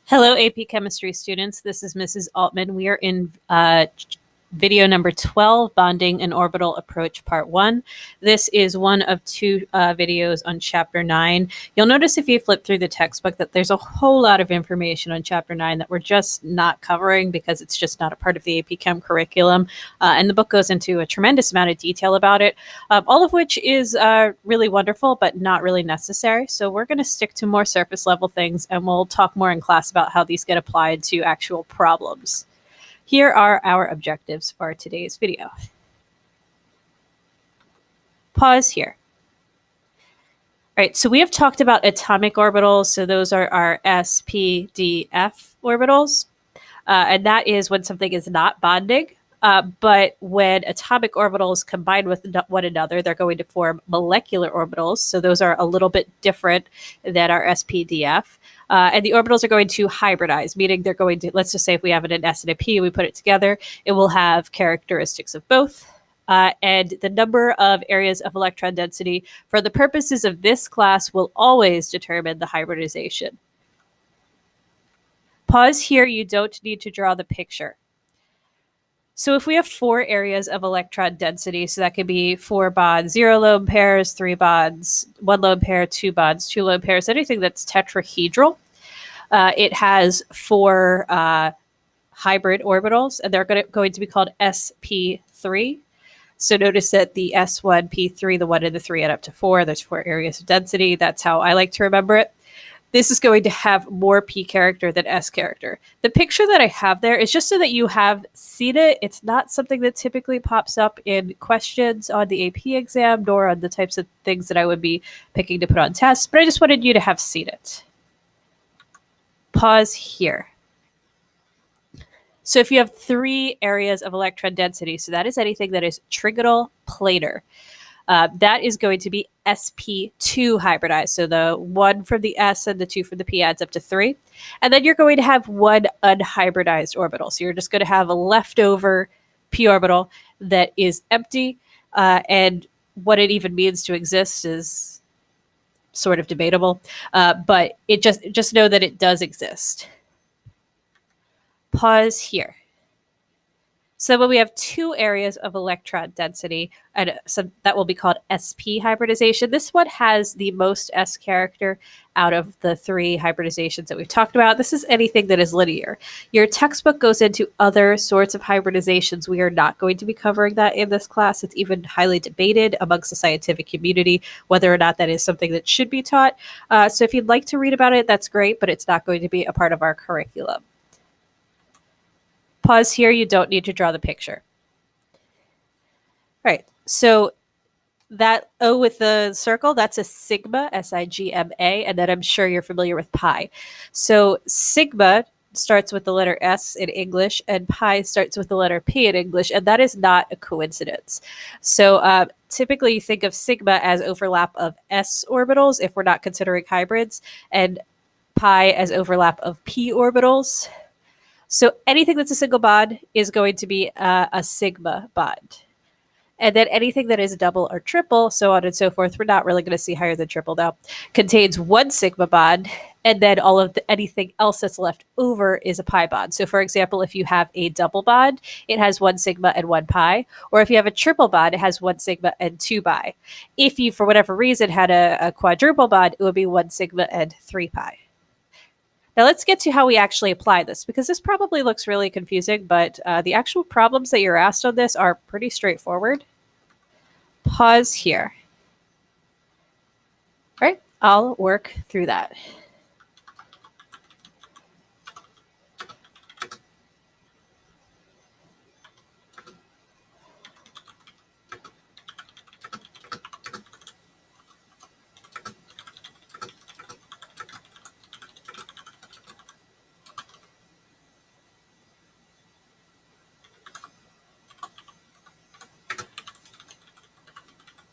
Hello, AP Chemistry students. This is Mrs. Altman. We are in video number 12, Bonding and Orbital Approach, Part 1. This is one of two videos on Chapter 9. You'll notice if you flip through the textbook that there's a whole lot of information on Chapter 9 that we're just not covering because it's just not a part of the AP Chem curriculum. And the book goes into a tremendous amount of detail about it, all of which is really wonderful, but not really necessary. So we're going to stick to more surface level things, and we'll talk more in class about how these get applied to actual problems. Here are our objectives for today's video. Pause here. All right, so we have talked about atomic orbitals. So those are our s, p, d, f orbitals. And that is when something is not bonding. But when atomic orbitals combine with one another, they're going to form molecular orbitals. So those are a little bit different than our SPDF. And the orbitals are going to hybridize, meaning they're going to, let's just say if we have an S and a P, we put it together, it will have characteristics of both. And the number of areas of electron density for the purposes of this class will always determine the hybridization. Pause here, you don't need to draw the picture. So if we have four areas of electron density, so that could be 4 bonds, 0 lone pairs, 3 bonds, 1 lone pair, 2 bonds, 2 lone pairs, anything that's tetrahedral, it has 4 hybrid orbitals, and they're going to be called sp3. So notice that the S1, P3, the 1 and the 3 add up to 4. There's 4 areas of density. That's how I like to remember it. This is going to have more P character than S character. The picture that I have there is just so that you have seen it. It's not something that typically pops up in questions on the AP exam, nor on the types of things that I would be picking to put on tests, but I just wanted you to have seen it. Pause here. So if you have 3 areas of electron density, so that is anything that is trigonal planar, that is going to be sp2 hybridized. So the 1 from the S and the 2 from the P adds up to 3. And then you're going to have 1 unhybridized orbital. So you're just going to have a leftover p orbital that is empty. And what it even means to exist is sort of debatable. But it just know that it does exist. Pause here. So when we have 2 areas of electron density, and so that will be called sp hybridization. This one has the most S character out of the 3 hybridizations that we've talked about. This is anything that is linear. Your textbook goes into other sorts of hybridizations. We are not going to be covering that in this class. It's even highly debated amongst the scientific community whether or not that is something that should be taught. So if you'd like to read about it, that's great, but it's not going to be a part of our curriculum. Pause here, you don't need to draw the picture. All right, so that O with the circle, that's a sigma, S-I-G-M-A, and then I'm sure you're familiar with pi. So sigma starts with the letter S in English, and pi starts with the letter P in English, and that is not a coincidence. So typically you think of sigma as overlap of S orbitals if we're not considering hybrids, and pi as overlap of P orbitals. So anything that's a single bond is going to be a sigma bond. And then anything that is double or triple, so on and so forth, we're not really going to see higher than triple now, contains 1 sigma bond, and then all of anything else that's left over is a pi bond. So for example, if you have a double bond, it has 1 sigma and 1 pi, or if you have a triple bond, it has 1 sigma and 2 pi. If you, for whatever reason, had a quadruple bond, it would be 1 sigma and 3 pi. Now let's get to how we actually apply this, because this probably looks really confusing, but the actual problems that you're asked on this are pretty straightforward. Pause here. All right, I'll work through that.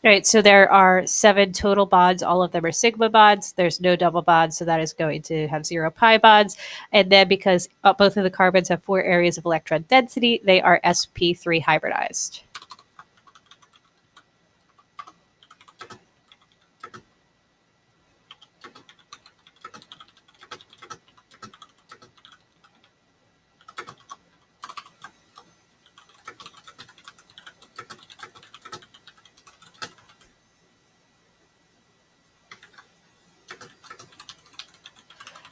All right, so there are 7 total bonds. All of them are sigma bonds. There's no double bonds, so that is going to have 0 pi bonds. And then because both of the carbons have 4 areas of electron density, they are sp3 hybridized.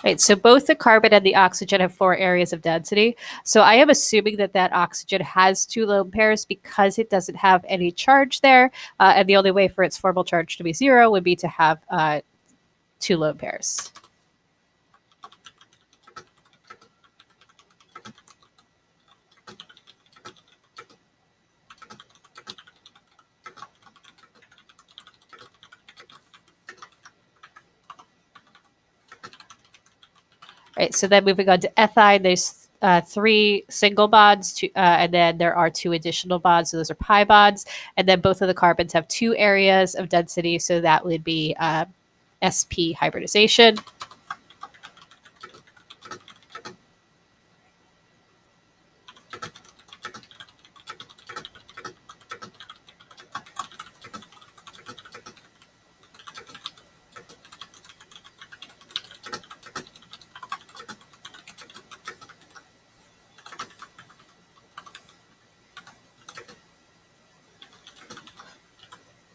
Right, so both the carbon and the oxygen have 4 areas of density. So I am assuming that that oxygen has 2 lone pairs because it doesn't have any charge there, and the only way for its formal charge to be 0 would be to have 2 lone pairs. Right, so then moving on to ethyne, there's 3 single bonds, and then there are 2 additional bonds. So those are pi bonds, and then both of the carbons have 2 areas of density. So that would be sp hybridization.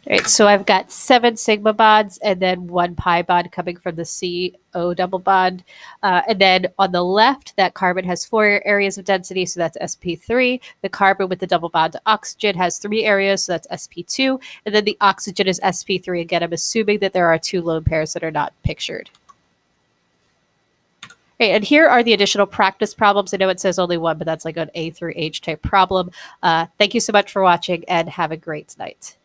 Right, so I've got 7 sigma bonds and then 1 pi bond coming from the CO double bond. And then on the left, that carbon has 4 areas of density, so that's sp3. The carbon with the double bond to oxygen has 3 areas, so that's sp2. And then the oxygen is sp3. Again, I'm assuming that there are 2 lone pairs that are not pictured. Okay, and here are the additional practice problems. I know it says only one, but that's like an A through H type problem. Thank you so much for watching and have a great night.